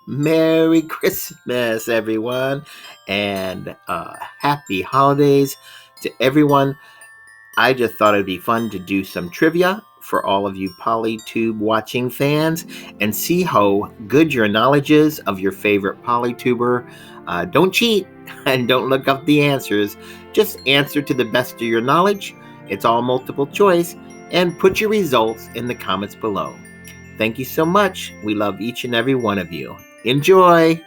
Merry Christmas, everyone, and happy holidays to everyone. I just thought it'd be fun to do some trivia for all of you Polytube watching fans and see how good your knowledge is of your favorite Polytuber. Don't cheat and don't look up the answers. Just answer to the best of your knowledge. It's all multiple choice, and put your results in the comments below. Thank you so much. We love each and every one of you. Enjoy!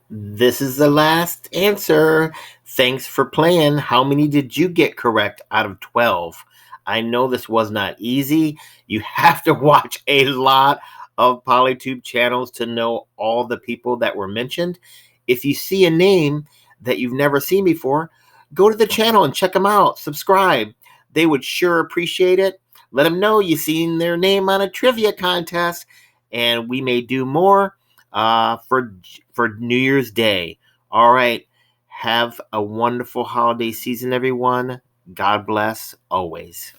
This is the last answer. Thanks for playing. How many did you get correct out of 12? I know this was not easy. You have to watch a lot of Polytube channels to know all the people that were mentioned. If you see a name that you've never seen before, go to the channel and check them out. Subscribe. They would sure appreciate it. Let them know you've seen their name on a trivia contest, and we may do more for New Year's Day. All right. Have a wonderful holiday season, everyone. God bless always.